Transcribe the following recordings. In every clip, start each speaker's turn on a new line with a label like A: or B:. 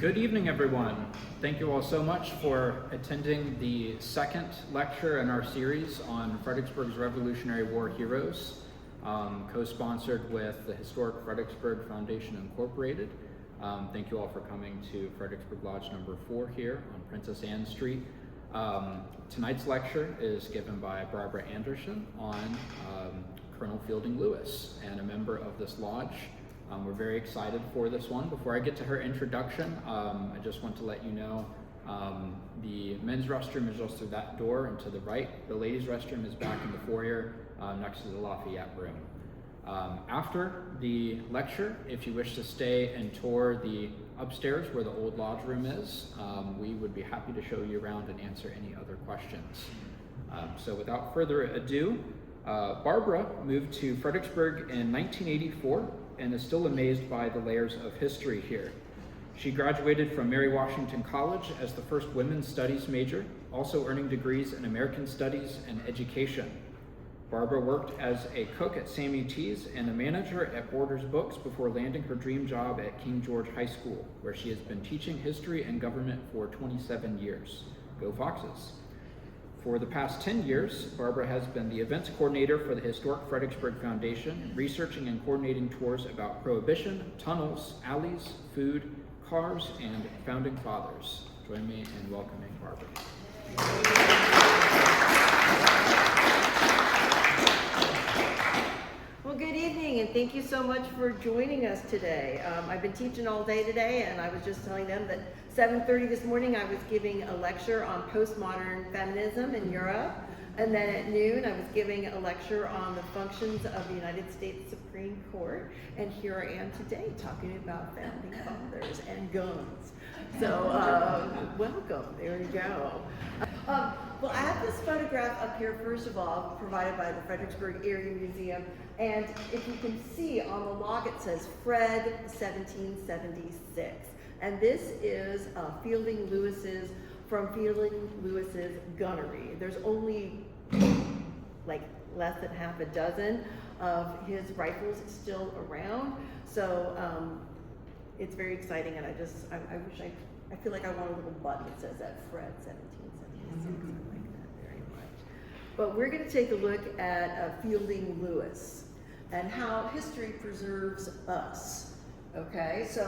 A: Good evening, everyone. Thank you all so much for attending the second lecture in our series on Fredericksburg's Revolutionary War heroes, co-sponsored with the Historic Fredericksburg Foundation Incorporated. Thank you all for coming to Fredericksburg Lodge number 4 here on Princess Anne Street. Tonight's lecture is given by Barbra Anderson on Colonel Fielding Lewis, and a member of this lodge. We're very excited for this one. Before I get to her introduction, I just want to let you know the men's restroom is just through that door and to the right. The ladies' restroom is back in the foyer next to the Lafayette room. After the lecture, if you wish to stay and tour the upstairs where the old lodge room is, we would be happy to show you around and answer any other questions. So without further ado, Barbra moved to Fredericksburg in 1984 and is still amazed by the layers of history here. She graduated from Mary Washington College as the first women's studies major, also earning degrees in American Studies and Education. Barbra worked as a cook at Sammy T's and a manager at Borders Books before landing her dream job at King George High School, where she has been teaching history and government for 27 years. Go Foxes! For the past 10 years, Barbra has been the events coordinator for the Historic Fredericksburg Foundation, researching and coordinating tours about Prohibition, tunnels, alleys, food, cars, and founding fathers. Join me in welcoming Barbra.
B: Well, good evening, and thank you so much for joining us today. I've been teaching all day today, and I was just telling them that 7:30 this morning I was giving a lecture on postmodern feminism in Europe, and then at noon I was giving a lecture on the functions of the United States Supreme Court, and here I am today talking about founding fathers and guns. So welcome, there you go. Well, I have this photograph up here, first of all, provided by the Fredericksburg Area Museum, and if you can see on the log it says Fred 1776. And this is Fielding Lewis's gunnery. There's only like less than half a dozen of his rifles still around. So it's very exciting, and I feel like I want a little button that says that Fred 1776. I like that very much. But we're going to take a look at Fielding Lewis and how history preserves us. Okay, so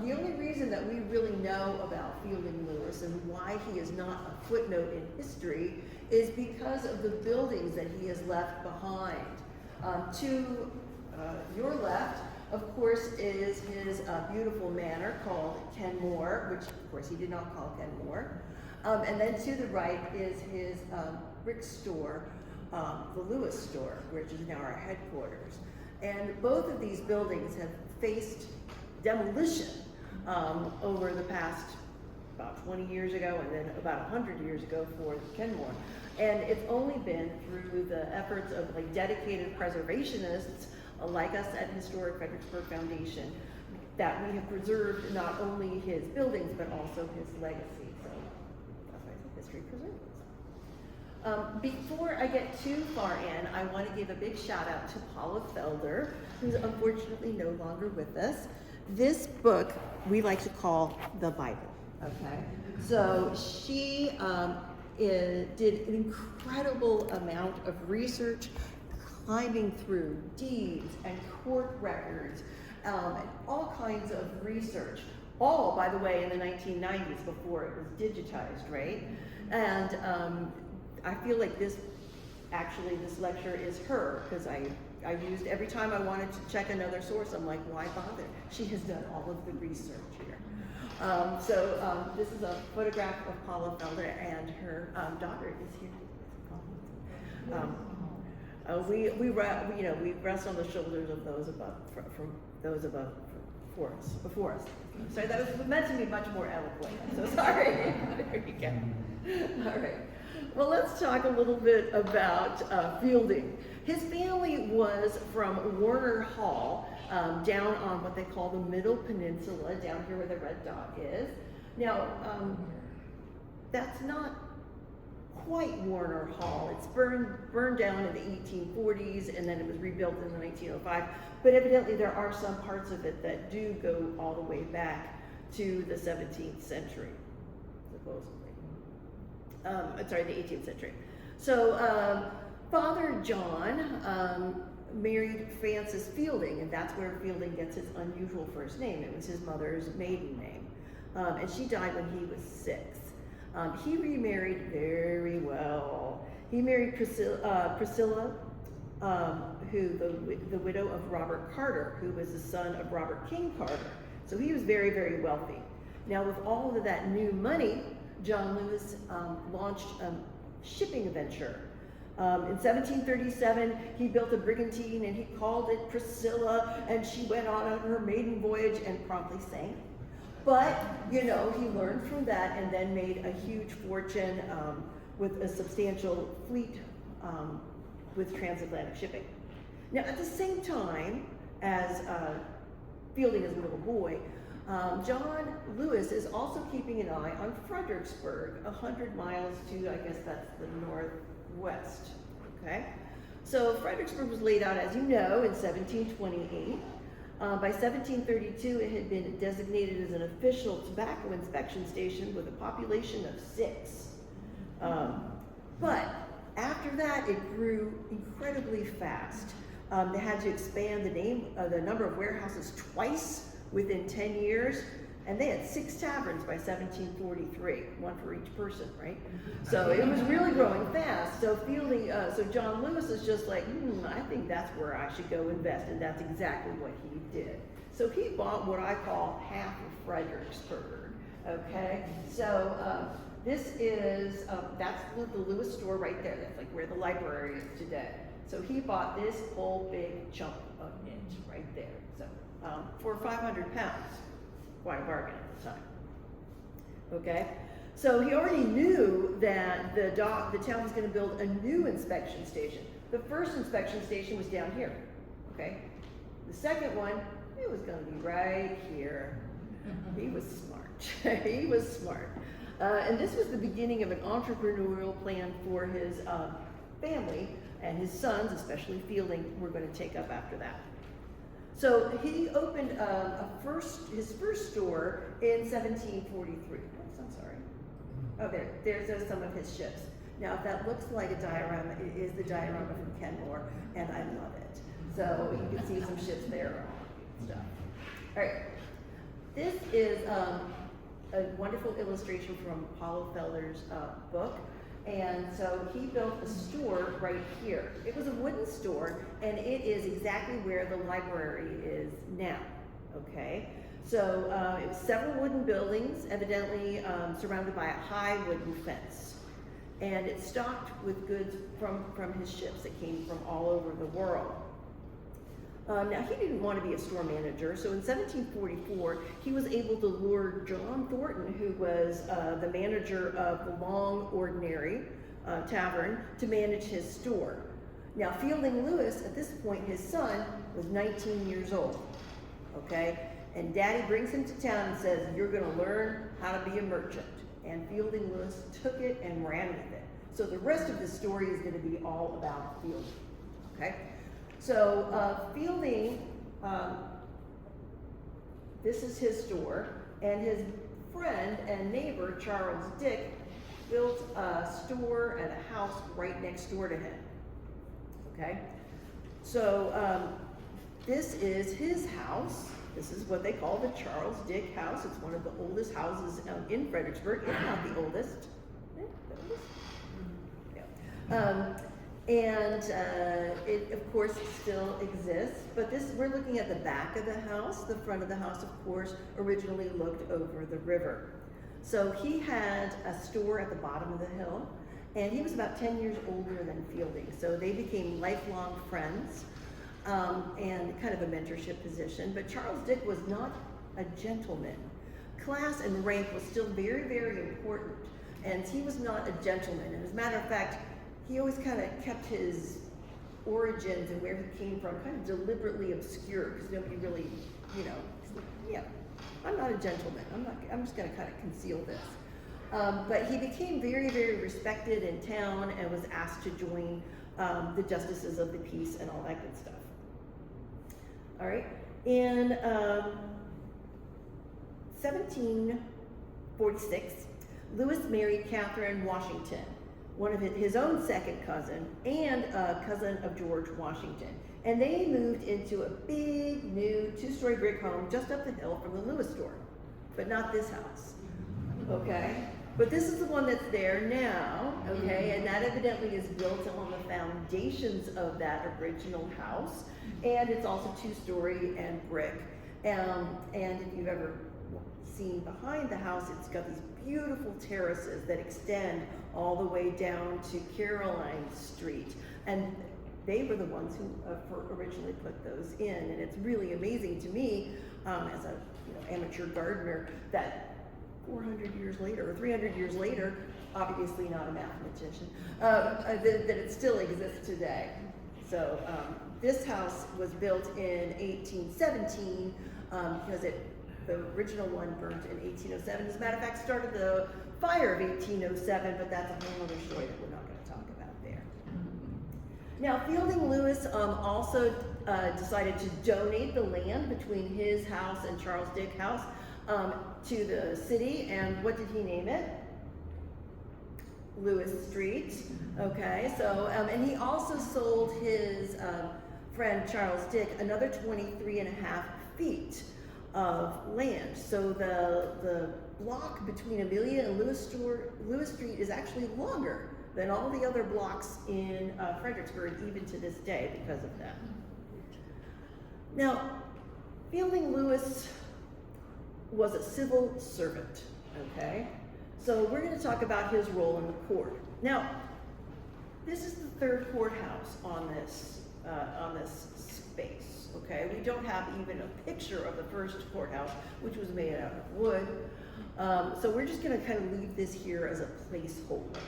B: the only reason that we really know about Fielding Lewis and why he is not a footnote in history is because of the buildings that he has left behind. To your left, of course, is his beautiful manor called Kenmore, which of course he did not call Kenmore. And then to the right is his brick store, the Lewis store, which is now our headquarters. And both of these buildings have faced demolition over the past about 20 years ago, and then about 100 years ago for Kenmore. And it's only been through the efforts of like dedicated preservationists like us at Historic Fredericksburg Foundation that we have preserved not only his buildings but also his legacy. So that's why I think history preserves. Before I get too far in, I want to give a big shout out to Paula Felder, who's unfortunately no longer with us. This book we like to call the Bible, okay? So she did an incredible amount of research, climbing through deeds and court records, and all kinds of research. All, by the way, in the 1990s before it was digitized, right? And I feel like this lecture is her, because I used, every time I wanted to check another source, I'm like, why bother? She has done all of the research here. This is a photograph of Paula Felder, and her daughter is here. We rest on the shoulders of those before us. Sorry, that was meant to be much more eloquent. I'm so sorry. There you go. All right. Well, let's talk a little bit about Fielding. His family was from Warner Hall, down on what they call the Middle Peninsula, down here where the red dot is. Now, that's not quite Warner Hall. It's burned down in the 1840s, and then it was rebuilt in 1905. But evidently there are some parts of it that do go all the way back to the 17th century, supposedly. Sorry, the 18th century. So Father John married Frances Fielding, and that's where Fielding gets his unusual first name. It was his mother's maiden name. And she died when he was 6. He remarried very well. He married Priscilla, who the widow of Robert Carter, who was the son of Robert King Carter. So he was very, very wealthy. Now with all of that new money, John Lewis launched a shipping venture. In 1737, he built a brigantine and he called it Priscilla, and she went on her maiden voyage and promptly sank. But, you know, he learned from that and then made a huge fortune with a substantial fleet with transatlantic shipping. Now, at the same time as Fielding as a little boy, John Lewis is also keeping an eye on Fredericksburg, 100 miles to, I guess that's the northwest, okay? So Fredericksburg was laid out, as you know, in 1728. By 1732, it had been designated as an official tobacco inspection station with a population of 6. But after that, it grew incredibly fast. They had to expand the number of warehouses twice within 10 years, and they had 6 taverns by 1743, one for each person, right? So it was really growing fast. So so John Lewis is just like, I think that's where I should go invest, and that's exactly what he did. So he bought what I call half of Fredericksburg, okay? So this is, that's the Lewis store right there. That's like where the library is today. So he bought this whole big chunk of it right there. So for 500 pounds, quite a bargain at the time. Okay, so he already knew that the town was going to build a new inspection station. The first inspection station was down here. Okay, the second one, it was going to be right here. He was smart. He was smart. And this was the beginning of an entrepreneurial plan for his family, and his sons, especially Fielding, were going to take up after that. So he opened his first store in 1743. Oops, I'm sorry. Oh, there's some of his ships. Now, if that looks like a diorama, it is the diorama from Kenmore, and I love it. So you can see some ships there and stuff. All right. This is a wonderful illustration from Paulo Felder's book. And so he built a store right here. It was a wooden store, and it is exactly where the library is now, okay? So it was several wooden buildings, evidently surrounded by a high wooden fence. And it stocked with goods from his ships that came from all over the world. Now, he didn't want to be a store manager, so in 1744, he was able to lure John Thornton, who was the manager of the Long Ordinary Tavern, to manage his store. Now, Fielding Lewis, at this point, his son, was 19 years old, okay? And Daddy brings him to town and says, you're going to learn how to be a merchant. And Fielding Lewis took it and ran with it. So the rest of the story is going to be all about Fielding, okay? So Fielding, this is his store, and his friend and neighbor, Charles Dick, built a store and a house right next door to him, okay? So this is his house. This is what they call the Charles Dick House. It's one of the oldest houses in Fredericksburg, if not the oldest. Yeah. It, of course, still exists, but we're looking at the back of the house. The front of the house, of course, originally looked over the river. So he had a store at the bottom of the hill, and he was about 10 years older than Fielding, so they became lifelong friends, and kind of a mentorship position. But Charles Dick was not a gentleman. Class and rank was still very, very important, and he was not a gentleman. And as a matter of fact, he always kind of kept his origins and where he came from kind of deliberately obscure, because nobody really, you know, yeah, I'm not a gentleman. I'm just going to kind of conceal this. But he became very, very respected in town and was asked to join the justices of the peace and all that good stuff. All right. In 1746, Lewis married Catherine Washington, one of his own second cousin and a cousin of George Washington. And they moved into a big new 2-story brick home just up the hill from the Lewis store, but not this house, okay? But this is the one that's there now, okay? And that evidently is built on the foundations of that original house. And it's also 2-story and brick. And if you've ever seen behind the house, it's got these beautiful terraces that extend all the way down to Caroline Street. And they were the ones who originally put those in. And it's really amazing to me, as a amateur gardener, that 400 years later, or 300 years later, obviously not a mathematician, that it still exists today. So this house was built in 1817 because the original one burnt in 1807. As a matter of fact, started the fire of 1807, but that's a whole other story that we're not going to talk about there. Now, Fielding Lewis also decided to donate the land between his house and Charles Dick House to the city, and what did he name it? Lewis Street. Okay, so and he also sold his friend Charles Dick another 23.5 feet of land. So the block between Amelia and Lewis Street is actually longer than all the other blocks in Fredericksburg, even to this day, because of that. Now, Fielding Lewis was a civil servant, okay? So we're going to talk about his role in the court. Now, this is the third courthouse on this space, okay? We don't have even a picture of the first courthouse, which was made out of wood. So we're just going to kind of leave this here as a placeholder.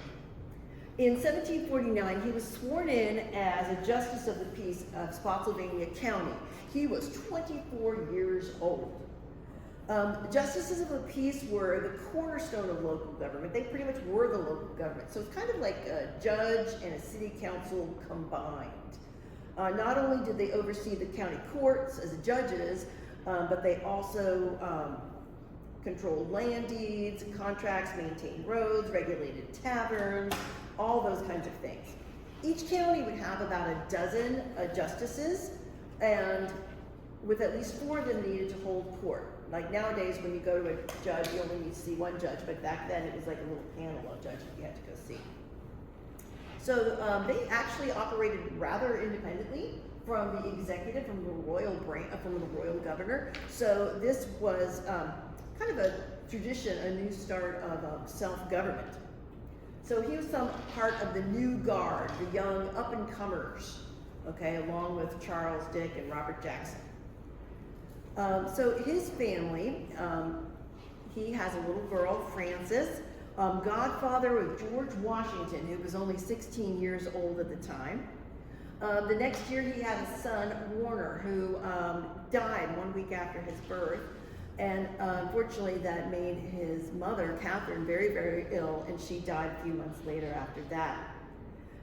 B: In 1749, he was sworn in as a justice of the peace of Spotsylvania County. He was 24 years old. Justices of the peace were the cornerstone of local government. They pretty much were the local government. So it's kind of like a judge and a city council combined. Not only did they oversee the county courts as judges, but they also controlled land deeds, contracts, maintained roads, regulated taverns, all those kinds of things. Each county would have about a dozen justices, and with at least 4 of them needed to hold court. Like nowadays, when you go to a judge, you only need to see one judge, but back then it was like a little panel of judges you had to go see. So they actually operated rather independently from the executive, from the royal governor. So this was kind of a tradition, a new start of self-government. So he was some part of the new guard, the young up-and-comers, okay, along with Charles Dick and Robert Jackson. So his family, he has a little girl, Frances, godfather of George Washington, who was only 16 years old at the time. The next year he had a son, Warner, who died 1 week after his birth. And unfortunately that made his mother, Catherine, very, very ill, and she died a few months later after that.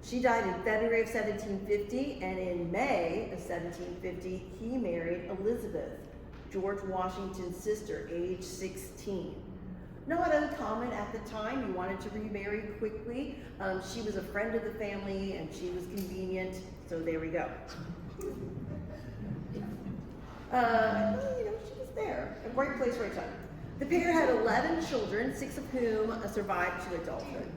B: She died in February of 1750, and in May of 1750, he married Elizabeth, George Washington's sister, age 16. Not uncommon at the time. You wanted to remarry quickly. She was a friend of the family, and she was convenient, so there we go. She was there. A right place, right time. The pair had 11 children, 6 of whom survived to adulthood.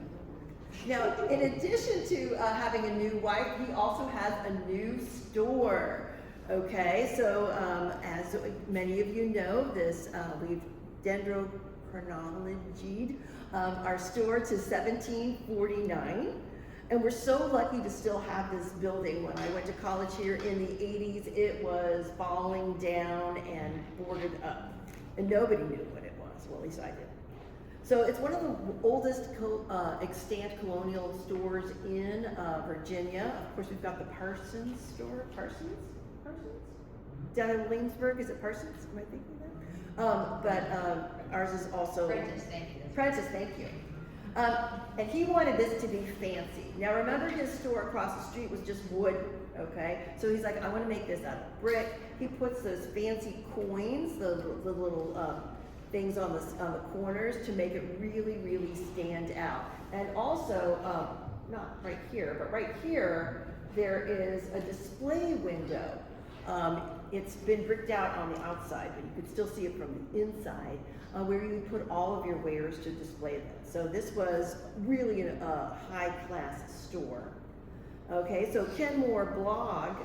B: Now, in addition to having a new wife, he also has a new store. Okay, so as many of you know, we've dendrochronologied our store to 1749, and we're so lucky to still have this building. When I went to college here in the 80s, it was falling down and boarded up, and nobody knew what it was. Well, at least I did. So it's one of the oldest extant colonial stores in Virginia. Of course, we've got the Parsons store. Parsons? Down in Williamsburg, is it Parsons? Am I thinking that? But ours is also
C: Prentice, thank you.
B: Prentice, thank you. And he wanted this to be fancy. Now remember, his store across the street was just wood, okay? So he's like, I want to make this out of brick. He puts those fancy coins, the little things on the corners to make it really, really stand out. And also, not right here, but right here, there is a display window. It's been bricked out on the outside, but you can still see it from the inside, where you put all of your wares to display them. So this was really a high-class store. Okay, so Kenmore blog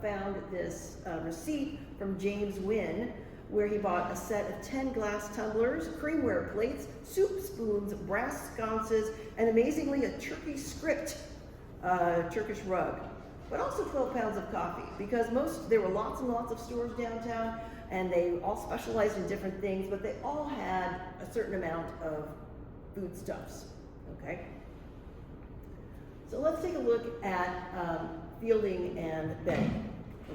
B: found this receipt from James Wynn, where he bought a set of 10 glass tumblers, creamware plates, soup spoons, brass sconces, and amazingly a Turkish script, Turkish rug, but also 12 pounds of coffee, because there were lots and lots of stores downtown, and they all specialized in different things, but they all had a certain amount of foodstuffs, okay? So let's take a look at Fielding and Betty,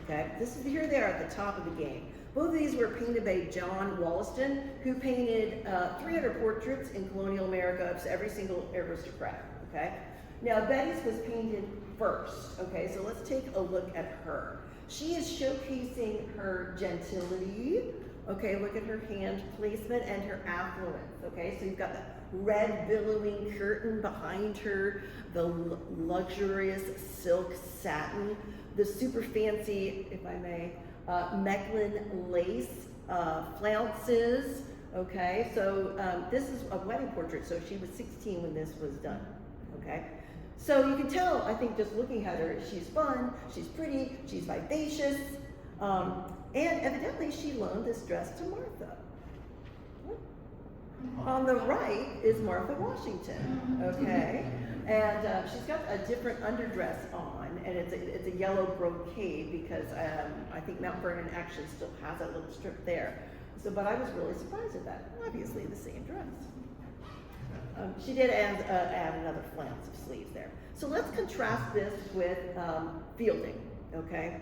B: okay? Here they are at the top of the game. Both of these were painted by John Wollaston, who painted 300 portraits in colonial America of every single aristocrat, okay? Now, Betty's was painted first, okay? So let's take a look at her. She is showcasing her gentility, okay? Look at her hand placement and her affluence, okay? So you've got the red billowing curtain behind her, the luxurious silk satin, the super fancy, if I may, Mechlin lace, flounces, okay? So this is a wedding portrait, so she was 16 when this was done, okay? So you can tell, I think, just looking at her, she's fun, she's pretty, she's vivacious, and evidently she loaned this dress to Martha. On the right is Martha Washington, okay? And she's got a different underdress on, and it's a yellow brocade, because I think Mount Vernon actually still has that little strip there. So, but I was really surprised at that. Obviously the same dress. She did add another flounce of sleeves there. So let's contrast this with Fielding, okay?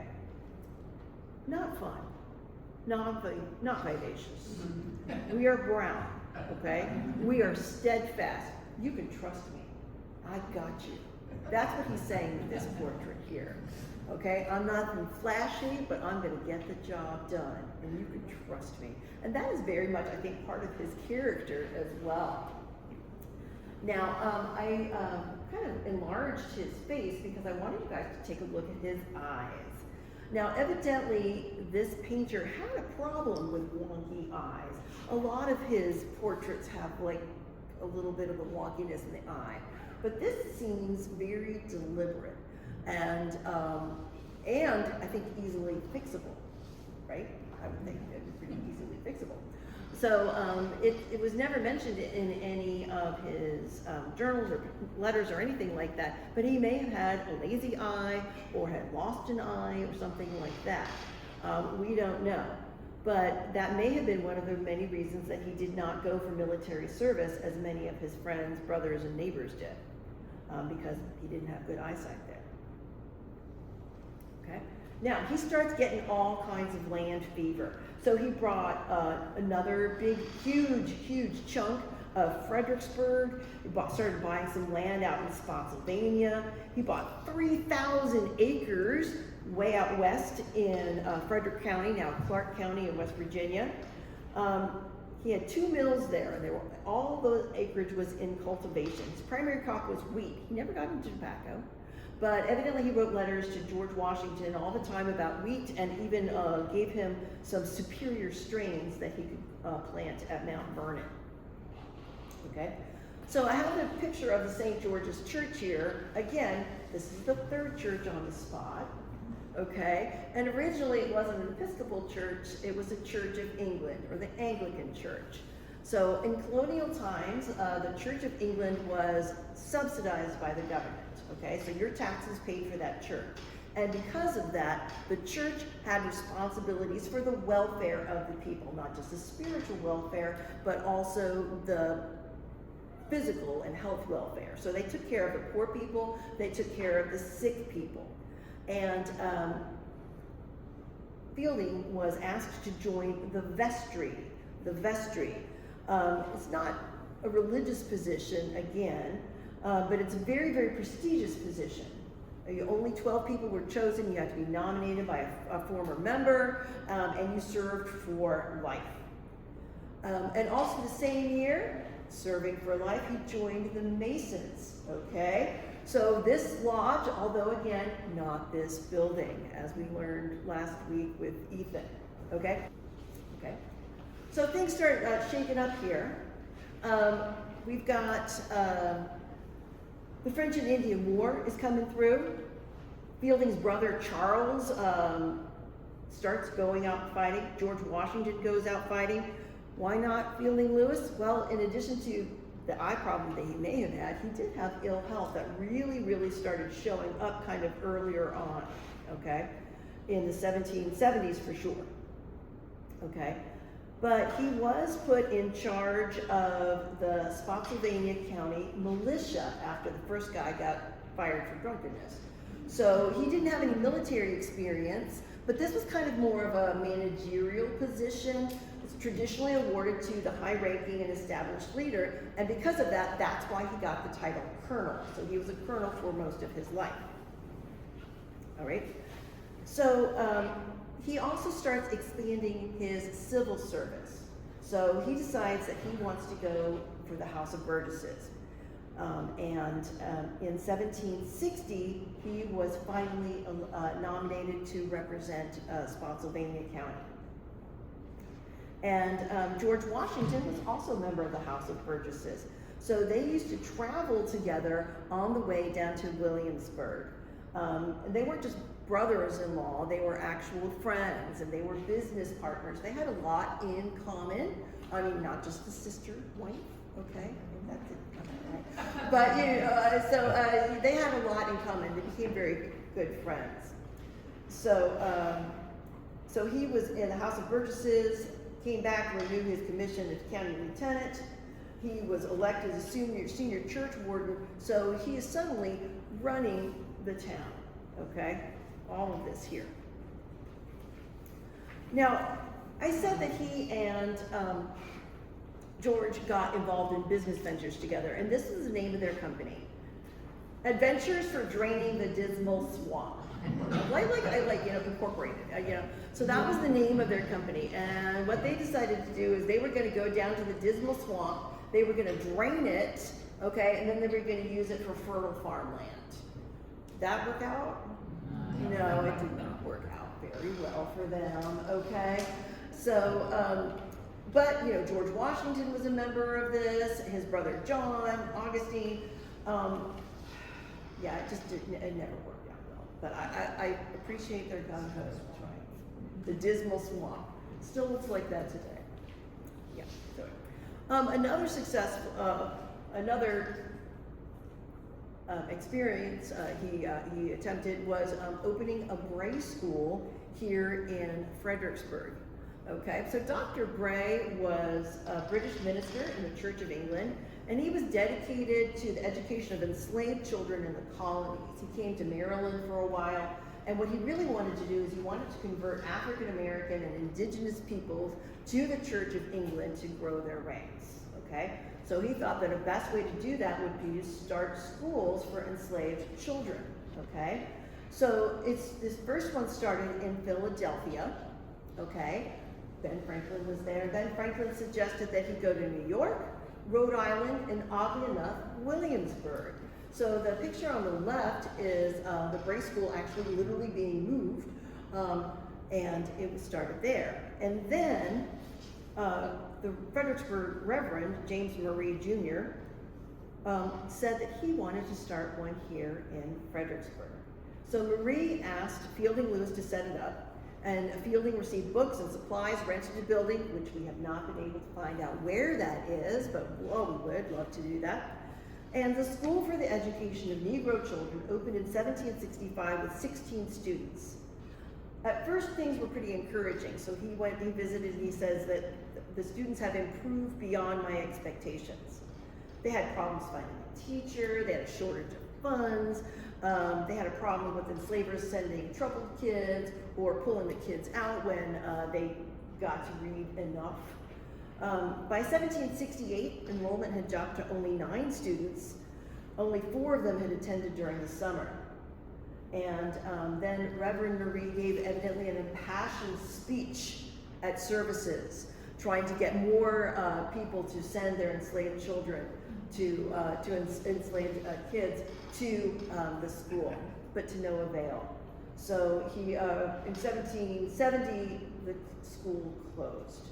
B: Not fun, not vivacious. We are brown, okay? We are steadfast. You can trust me. I got you. That's what he's saying with this portrait here, okay? I'm not flashy, but I'm gonna get the job done, and you can trust me. And that is very much, I think, part of his character as well. Now, I kind of enlarged his face because I wanted you guys to take a look at his eyes. Now, evidently, this painter had a problem with wonky eyes. A lot of his portraits have like a little bit of a wonkiness in the eye, but this seems very deliberate and I think easily fixable, right? I would think it would be pretty easily fixable. So it was never mentioned in any of his journals or letters or anything like that, but he may have had a lazy eye or had lost an eye or something like that. We don't know. But that may have been one of the many reasons that he did not go for military service as many of his friends, brothers, and neighbors did, because he didn't have good eyesight there. Okay? Now, he starts getting all kinds of land fever. So he brought another big, huge chunk of Fredericksburg. He started buying some land out in Spotsylvania. He bought 3,000 acres way out west in Frederick County, now Clark County in West Virginia. He had 2 mills there, and all the acreage was in cultivation. His primary crop was wheat. He never got into tobacco. But evidently he wrote letters to George Washington all the time about wheat, and even gave him some superior strains that he could plant at Mount Vernon. Okay, so I have a picture of the St. George's Church here. Again, this is the 3rd church on the spot. Okay, and originally it wasn't an Episcopal church, it was a Church of England, or the Anglican Church. So in colonial times, the Church of England was subsidized by the government. Okay, so your taxes paid for that church. And because of that, the church had responsibilities for the welfare of the people, not just the spiritual welfare, but also the physical and health welfare. So they took care of the poor people, they took care of the sick people. And Fielding was asked to join the vestry. The vestry. It's not a religious position, again, but it's a very prestigious position. Only 12 people were chosen. You had to be nominated by a former member, and you served for life. And also the same year, serving for life, he joined the Masons, okay? So this lodge, although again, not this building, as we learned last week with Ethan, okay? Okay. So things start shaking up here. We've got the French and Indian War is coming through. Fielding's brother Charles starts going out fighting. George Washington goes out fighting. Why not Fielding Lewis? Well, in addition to the eye problem that he may have had, he did have ill health that really started showing up kind of earlier on, okay? In the 1770s for sure, okay? But he was put in charge of the Spotsylvania County Militia after the first guy got fired for drunkenness. So he didn't have any military experience, but this was kind of more of a managerial position. It's traditionally awarded to the high-ranking and established leader, and because of that, that's why he got the title colonel. So he was a colonel for most of his life. All right? So he also starts expanding his civil service. So he decides that he wants to go for the House of Burgesses. In 1760, he was finally nominated to represent Spotsylvania County. And George Washington was also a member of the House of Burgesses. So they used to travel together on the way down to Williamsburg. And they weren't just brothers-in-law, they were actual friends, and they were business partners. They had a lot in common. I mean, not just the sister, wife, okay? That's it. Right. But, you know, so they had a lot in common. They became very good friends. So, so he was in the House of Burgesses, came back, renewed his commission as county lieutenant. He was elected as senior church warden, so he is suddenly running the town, okay? All of this here. Now, I said that he and George got involved in business ventures together, and this is the name of their company. Adventures for Draining the Dismal Swamp. I like, you know, incorporated, you know. So that was the name of their company, and what they decided to do is they were gonna go down to the Dismal Swamp, they were gonna drain it, okay, and then they were gonna use it for fertile farmland. Did that work out? No, it did not work out very well for them, okay? So, but, you know, George Washington was a member of this, his brother John, Augustine, yeah, it never worked out well. But I appreciate their gung-ho trying. The Dismal Swamp. Still looks like that today. Yeah, so. Another successful, experience he attempted was opening a Bray school here in Fredericksburg. Okay, so Dr. Bray was a British minister in the Church of England, and he was dedicated to the education of enslaved children in the colonies. He came to Maryland for a while, and what he really wanted to do is he wanted to convert African American and indigenous peoples to the Church of England to grow their ranks. Okay, so he thought that the best way to do that would be to start schools for enslaved children. Okay, so this first one started in Philadelphia. Okay, Ben Franklin was there. Ben Franklin suggested that he go to New York, Rhode Island, and oddly enough, Williamsburg. So the picture on the left is the Bray School actually literally being moved, and it was started there. And then the Fredericksburg Reverend, James Murray Jr., said that he wanted to start one here in Fredericksburg. So Murray asked Fielding Lewis to set it up, and Fielding received books and supplies, rented a building, which we have not been able to find out where that is, but well, we would love to do that. And the School for the Education of Negro Children opened in 1765 with 16 students. At first, things were pretty encouraging. So he went, he visited, and he says that the students have improved beyond my expectations. They had problems finding a teacher, they had a shortage of funds, they had a problem with enslavers sending troubled kids or pulling the kids out when they got to read enough. By 1768, enrollment had dropped to only 9 students. Only 4 of them had attended during the summer. And then Reverend Marie gave evidently an impassioned speech at services, trying to get more people to send their enslaved children to enslaved kids to the school, but to no avail. So he, in 1770, the school closed.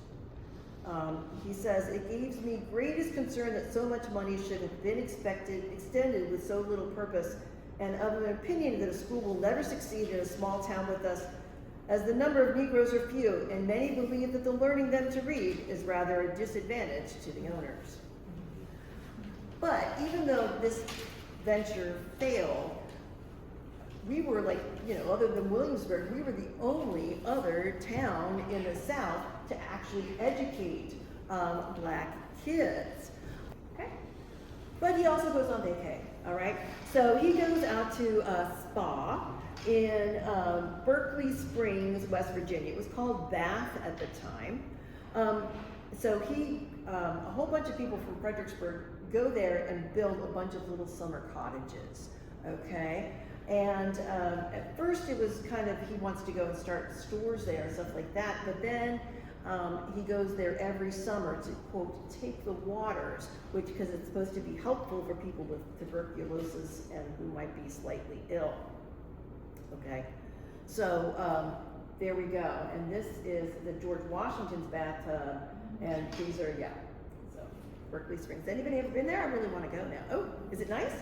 B: He says, "It gives me greatest concern that so much money should have been extended with so little purpose, and of an opinion that a school will never succeed in a small town with us, as the number of Negroes are few, and many believe that the learning them to read is rather a disadvantage to the owners." But even though this venture failed, we were like, you know, other than Williamsburg, we were the only other town in the South to actually educate black kids. Okay? But he also goes on vacay, all right? So he goes out to a spa in Berkeley Springs, West Virginia. It was called Bath at the time. So he, a whole bunch of people from Fredericksburg go there and build a bunch of little summer cottages, okay? And at first it was kind of, he wants to go and start stores there and stuff like that, but then he goes there every summer to, quote, take the waters, which, because it's supposed to be helpful for people with tuberculosis and who might be slightly ill, okay? So there we go, and this is the George Washington's bathtub, and these are, yeah, so Berkeley Springs. Anybody ever been there? I really want to go now. Oh, is it nice?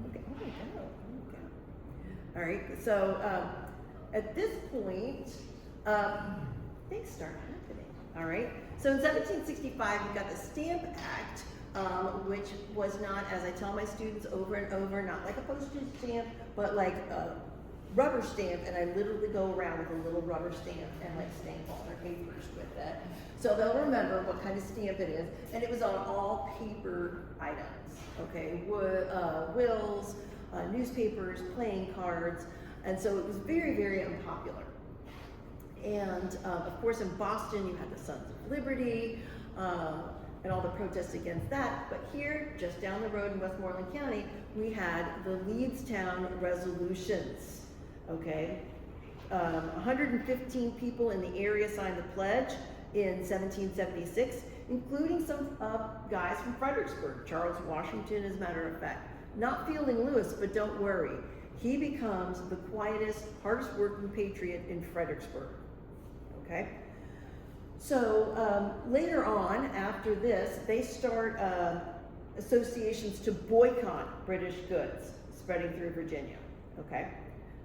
B: Okay, oh my God. All right, so at this point, things start happening, all right? So in 1765, we got the Stamp Act, which was not, as I tell my students over and over, not like a postage stamp, but like a rubber stamp, and I literally go around with a little rubber stamp and like stamp all their papers with it. So they'll remember what kind of stamp it is, and it was on all paper items, okay? Wills, newspapers, playing cards, and so it was very, very unpopular. And of course in Boston you had the Sons of Liberty and all the protests against that, but here, just down the road in Westmoreland County, we had the Leedstown resolutions, okay? 115 people in the area signed the pledge in 1776, including some guys from Fredericksburg, Charles Washington, as a matter of fact. Not Fielding Lewis, but don't worry. He becomes the quietest, hardest working patriot in Fredericksburg, okay? So later on, after this, they start associations to boycott British goods spreading through Virginia, okay?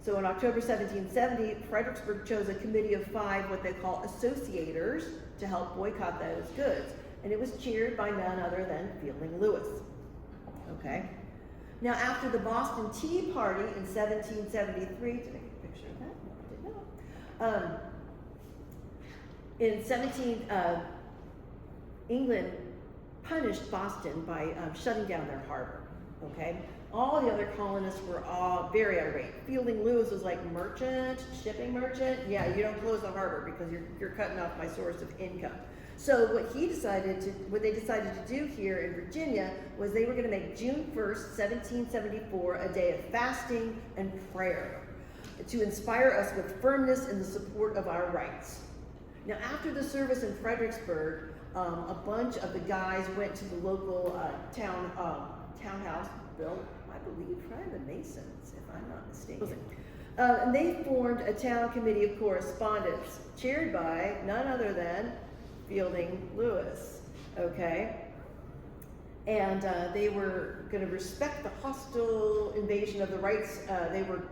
B: So in October 1770, Fredericksburg chose a committee of 5, what they call associators, to help boycott those goods. And it was chaired by none other than Fielding Lewis, okay? Now, after the Boston Tea Party in 1773, did I get a picture of that? No, I did not. England punished Boston by shutting down their harbor, okay? All the other colonists were all very irate. Fielding Lewis was like, merchant, shipping merchant? Yeah, you don't close the harbor because you're cutting off my source of income. So what they decided to do here in Virginia was they were going to make June 1st, 1774, a day of fasting and prayer to inspire us with firmness in the support of our rights. Now, after the service in Fredericksburg, a bunch of the guys went to the local townhouse built, I believe, by the Masons, if I'm not mistaken. And they formed a town committee of correspondence, chaired by none other than Fielding Lewis, okay? And they were going to respect the hostile invasion of the rights, they were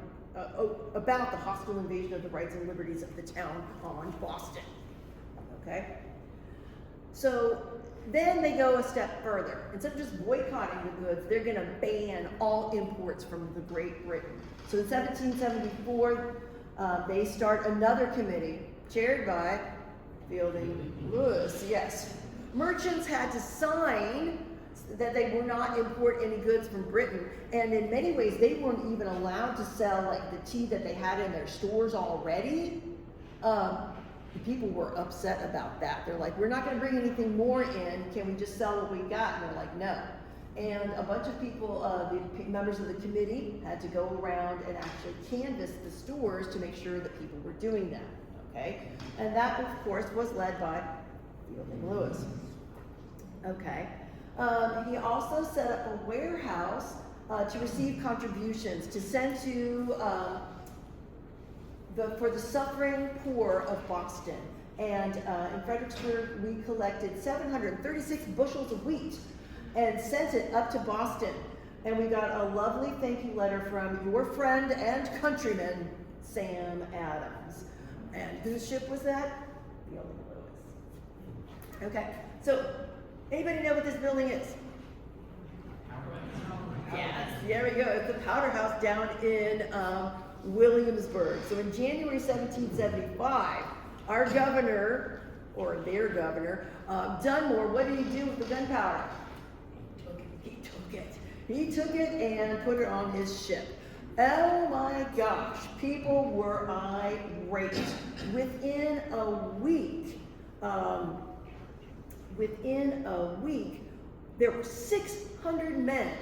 B: about the hostile invasion of the rights and liberties of the town on Boston, okay? So then they go a step further. Instead of just boycotting the goods, they're going to ban all imports from the Great Britain. So in 1774, they start another committee chaired by Fielding Lewis, yes. Merchants had to sign that they would not import any goods from Britain, and in many ways they weren't even allowed to sell like the tea that they had in their stores already. The people were upset about that. They're like, we're not going to bring anything more in, can we just sell what we got? And they're like, no. And a bunch of people, the members of the committee, had to go around and actually canvass the stores to make sure that people were doing that. Okay, and that, of course, was led by Fielding Lewis. Okay. He also set up a warehouse to receive contributions to send to for the suffering poor of Boston. And in Fredericksburg, we collected 736 bushels of wheat and sent it up to Boston. And we got a lovely thank you letter from your friend and countryman, Sam Adams. And whose ship was that? Fielding Lewis. Okay, so anybody know what this building is? Yes, there we go. It's the Powder House down in Williamsburg. So in January 1775, our governor, or their governor, Dunmore, what did he do with the gunpowder? He took it and put it on his ship. Oh my gosh, people were irate. Within a week, there were 600 men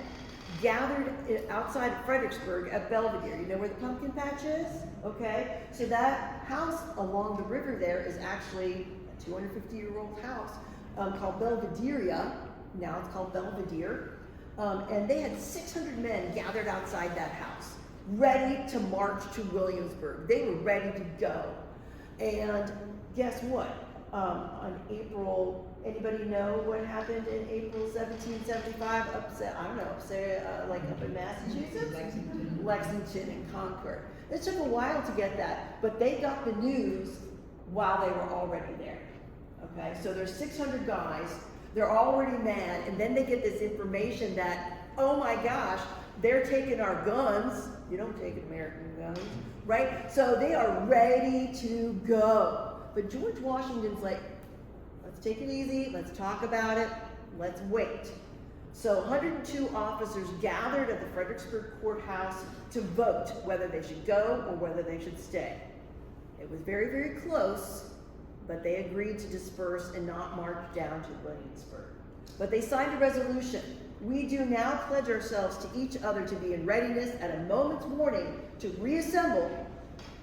B: gathered outside of Fredericksburg at Belvedere. You know where the pumpkin patch is? Okay, so that house along the river there is actually a 250-year-old house called Belvedere. Now it's called Belvedere. And they had 600 men gathered outside that house, ready to march to Williamsburg. They were ready to go. And guess what? On April, anybody know what happened in April 1775? Like up in Massachusetts? Lexington and Concord. It took a while to get that, but they got the news while they were already there. Okay, so there's 600 guys. They're already mad, and then they get this information that, oh my gosh, they're taking our guns. You don't take American guns, right? So they are ready to go. But George Washington's like, let's take it easy, let's talk about it, let's wait. So 102 officers gathered at the Fredericksburg courthouse to vote whether they should go or whether they should stay. It was very, very close, but they agreed to disperse and not march down to Williamsburg. But they signed a resolution. We do now pledge ourselves to each other to be in readiness at a moment's warning to reassemble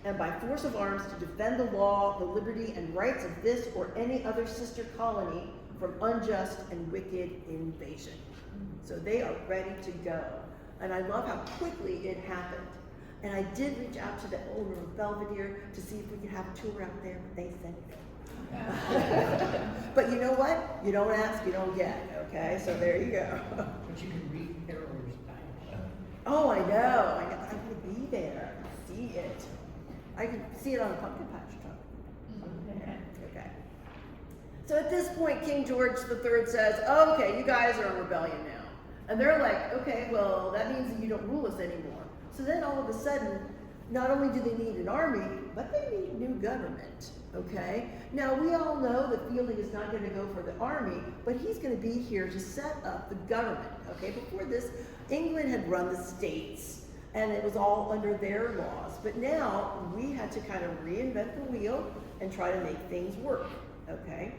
B: and by force of arms to defend the law, the liberty, and rights of this or any other sister colony from unjust and wicked invasion. So they are ready to go. And I love how quickly it happened. And I did reach out to the owner of Belvedere to see if we could have a tour out there, but they said no. But you know what? You don't ask, you don't get, okay? So there you go.
C: But you can read Harold's dialogue.
B: Oh, I know. I could be there. I could see it. I could see it on a pumpkin patch truck. Okay. So at this point, King George III says, okay, you guys are in rebellion now. And they're like, okay, well, that means that you don't rule us anymore. So then all of a sudden, not only do they need an army, but they need new government, okay? Now, we all know that Fielding is not going to go for the army, but he's going to be here to set up the government, okay? Before this, England had run the states, and it was all under their laws. But now, we had to kind of reinvent the wheel and try to make things work, okay?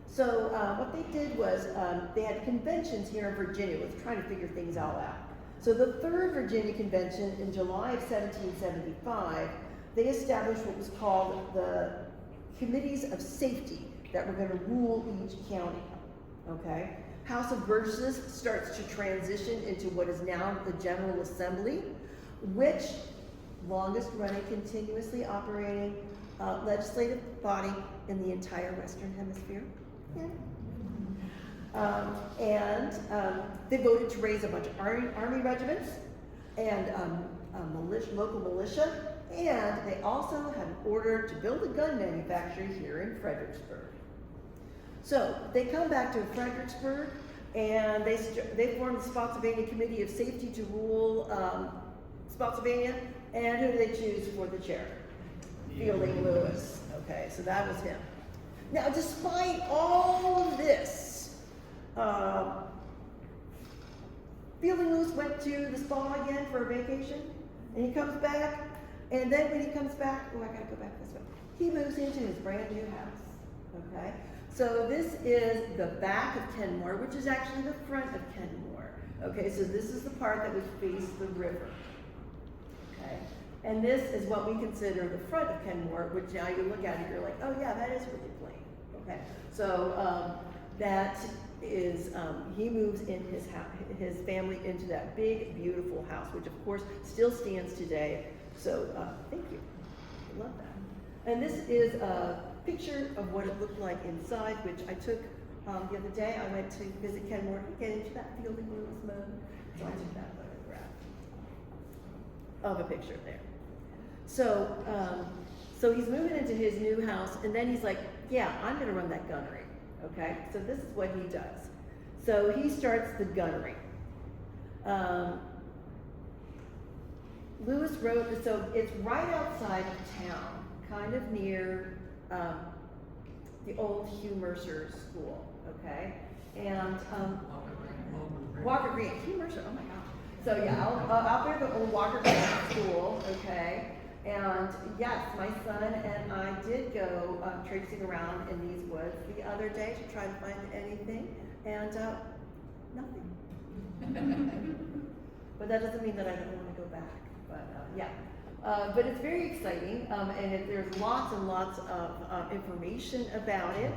B: So what they did was they had conventions here in Virginia with trying to figure things all out. So the Third Virginia Convention in July of 1775, they established what was called the Committees of Safety that were going to rule each county, okay? House of Burgesses starts to transition into what is now the General Assembly, which longest running, continuously operating legislative body in the entire Western Hemisphere. Yeah. They voted to raise a bunch of army regiments and local militia, and they also had an order to build a gun manufactory here in Fredericksburg. So they come back to Fredericksburg, and they formed the Spotsylvania Committee of Safety to rule Spotsylvania, and who do they choose for the chair? Fielding Lewis. Okay, so that was him. Now, despite all of this, Fielding Lewis went to the spa again for a vacation, and he comes back, and then when he comes back, I gotta go back this way. He moves into his brand new house, okay? So this is the back of Kenmore, which is actually the front of Kenmore, okay? So this is the part that would face the river, okay? And this is what we consider the front of Kenmore, which now you look at it, you're like, oh yeah, that is really plain, Okay, so that is, he moves in his family into that big, beautiful house, which of course still stands today. So thank you. I love that. And this is a picture of what it looked like inside, which I took the other day. I went to visit Kenmore to get into that Fielding Lewis mode. So I took that photograph of a picture there. So, so he's moving into his new house, and then he's like, yeah, I'm going to run that gunnery. Okay, so this is what he does. So he starts the gunnery. Lewis wrote, so it's right outside of town, kind of near the old Hugh Mercer School, okay? And Walker Green, Hugh Mercer, oh my God. So yeah, out there, the old Walker Green School, okay? And yes, my son and I did go traipsing around in these woods the other day to try to find anything, and nothing. But that doesn't mean that I don't want to go back. But yeah, but it's very exciting, and there's lots and lots of information about it.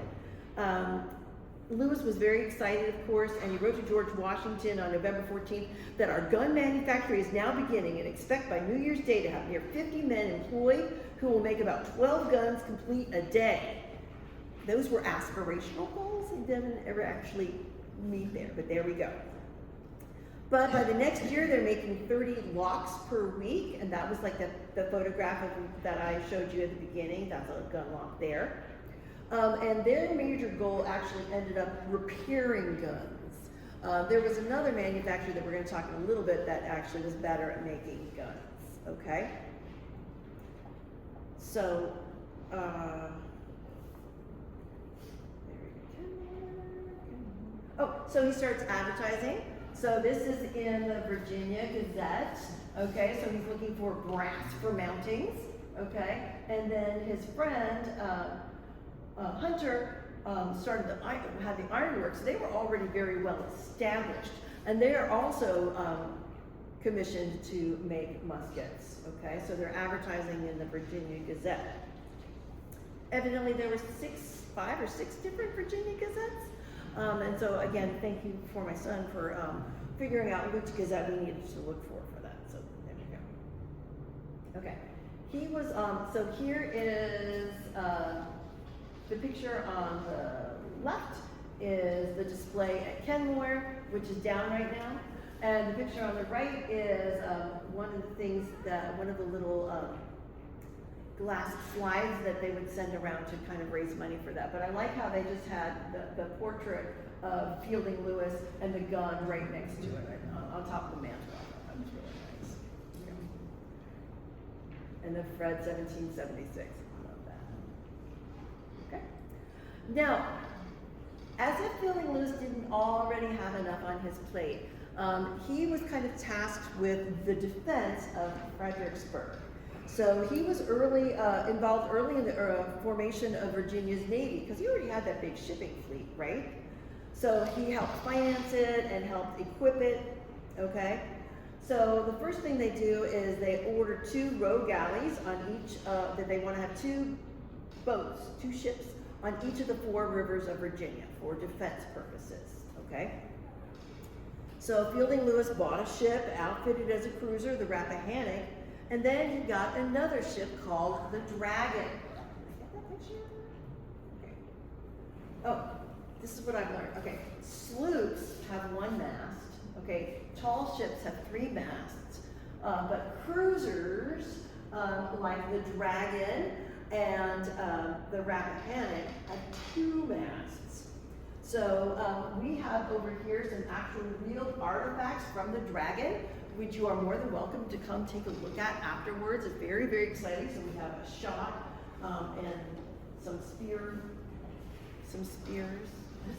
B: Lewis was very excited, of course, and he wrote to George Washington on November 14th that our gun manufactory is now beginning and expect by New Year's Day to have near 50 men employed who will make about 12 guns complete a day. Those were aspirational goals. They didn't ever actually meet there, but there we go. But by the next year, they're making 30 locks per week, and that was like the photograph that I showed you at the beginning. That's a gun lock there. And their major goal actually ended up repairing guns. There was another manufacturer that we're going to talk in a little bit that actually was better at making guns, okay? So, there we go. Oh, so he starts advertising. So this is in the Virginia Gazette, okay? So he's looking for brass for mountings, okay? And then his friend, Hunter, had the ironworks. They were already very well established, and they are also commissioned to make muskets. Okay, so they're advertising in the Virginia Gazette. Evidently, there were 5 or 6 different Virginia Gazettes, and so again, thank you for my son for figuring out which Gazette we needed to look for that. So there we go. Okay, he was so here is. The picture on the left is the display at Kenmore, which is down right now. And the picture on the right is one of the things that, one of the little glass slides that they would send around to kind of raise money for that. But I like how they just had the portrait of Fielding Lewis and the gun right next to it, right on top of the mantle. That was really nice. Yeah. And the Fred 1776. Now, as if Fielding Lewis didn't already have enough on his plate, he was kind of tasked with the defense of Fredericksburg. So he was involved early in the formation of Virginia's Navy, because he already had that big shipping fleet, right? So he helped finance it and helped equip it, okay? So the first thing they do is they order 2 row galleys on each, that they want to have 2 boats, 2 ships, on each of the 4 rivers of Virginia for defense purposes, okay? So Fielding Lewis bought a ship outfitted as a cruiser, the Rappahannock, and then he got another ship called the Dragon. Did I get that picture? Okay. Oh, this is what I've learned. Okay, sloops have 1 mast, okay? Tall ships have 3 masts, but cruisers, like the Dragon, and the Rappahannock had 2 masts. So we have over here some actual real artifacts from the Dragon, which you are more than welcome to come take a look at afterwards. It's very, very exciting. So we have a shot and some spears. I'm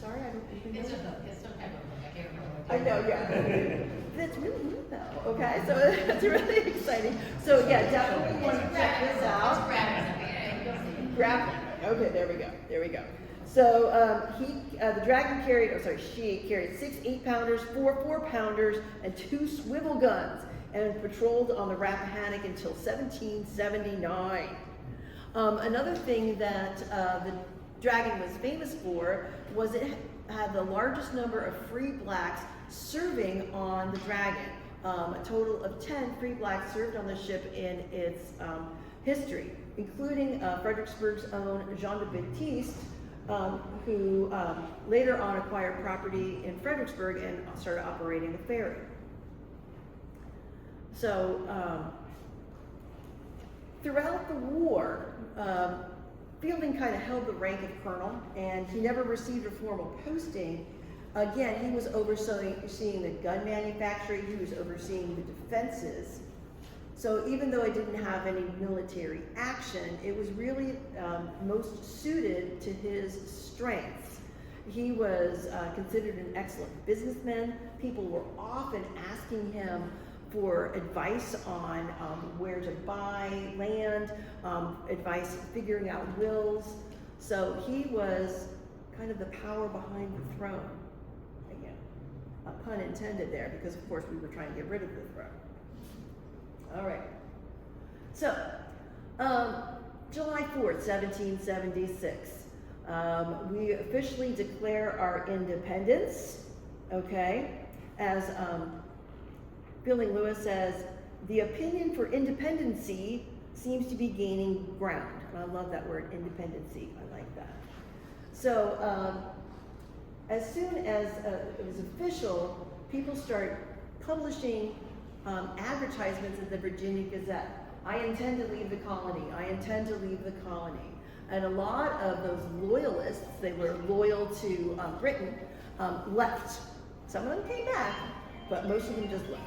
B: sorry, I don't think
D: It's a book. It's some type of book. I can't remember.
B: I know, yeah. That's really neat though. Okay, so it's really exciting. So yeah, definitely want to check this out. Grappling. Okay, there we go. So the Dragon she carried 6 8-pounders, 4 4-pounders, and 2 swivel guns, and patrolled on the Rappahannock until 1779. Another thing that Dragon was famous for was it had the largest number of free blacks serving on the Dragon. A total of 10 free blacks served on the ship in its history, including Fredericksburg's own Jean de Baptiste, who later on acquired property in Fredericksburg and started operating the ferry. So throughout the war, Fielding kind of held the rank of colonel, and he never received a formal posting. Again, he was overseeing the gun manufacturing, he was overseeing the defenses. So even though it didn't have any military action, it was really most suited to his strengths. He was considered an excellent businessman. People were often asking him for advice on where to buy land, advice figuring out wills. So he was kind of the power behind the throne. Again, a pun intended there, because of course we were trying to get rid of the throne. All right. So, July 4th, 1776, we officially declare our independence, okay? As Fielding Lewis says, the opinion for independency seems to be gaining ground. And I love that word, independency. I like that. So, as soon as it was official, people start publishing advertisements in the Virginia Gazette. I intend to leave the colony. I intend to leave the colony. And a lot of those loyalists, they were loyal to Britain, left. Some of them came back, but most of them just left.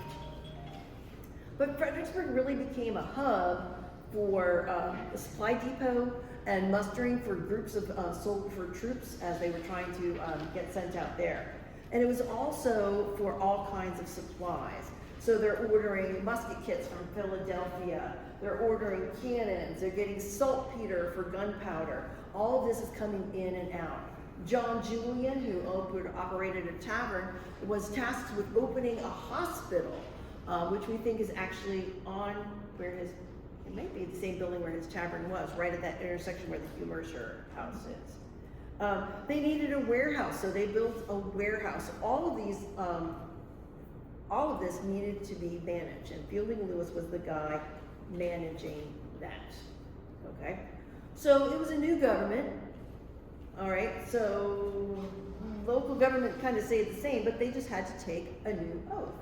B: But Fredericksburg really became a hub for a supply depot and mustering for groups of soldier troops as they were trying to get sent out there. And it was also for all kinds of supplies. So they're ordering musket kits from Philadelphia, they're ordering cannons, they're getting saltpeter for gunpowder. All of this is coming in and out. John Julian, who operated a tavern, was tasked with opening a hospital, which we think is actually on where his, it might be the same building where his tavern was, right at that intersection where the Hugh Mercer house is. They needed a warehouse, so they built a warehouse. All of this needed to be managed, and Fielding Lewis was the guy managing that, okay? So it was a new government, all right? So local government kind of stayed the same, but they just had to take a new oath,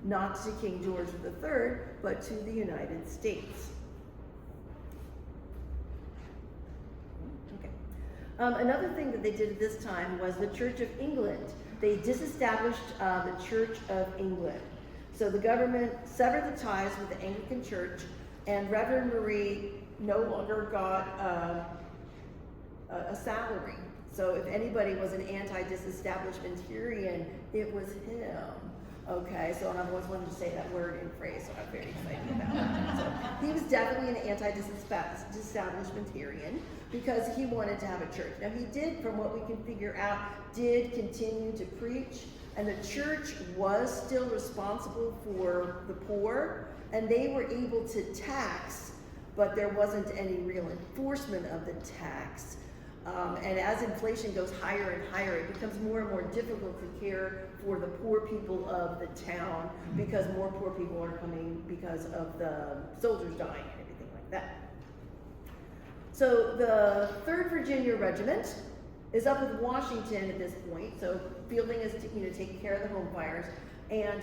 B: not to King George III, but to the United States. Okay. Another thing that they did at this time was the Church of England. They disestablished the Church of England. So the government severed the ties with the Anglican Church, and Reverend Marie no longer got a salary. So if anybody was an anti-disestablishmentarian, it was him. Okay, so I've always wanted to say that word and phrase, so I'm very excited about that. So he was definitely an anti-disestablishmentarian because he wanted to have a church. Now he did, from what we can figure out, did continue to preach, and the church was still responsible for the poor, and they were able to tax, but there wasn't any real enforcement of the tax. And as inflation goes higher and higher, it becomes more and more difficult to care for the poor people of the town because more poor people are coming because of the soldiers dying and everything like that. So the 3rd Virginia Regiment is up with Washington at this point. So Fielding is taking care of the home fires. And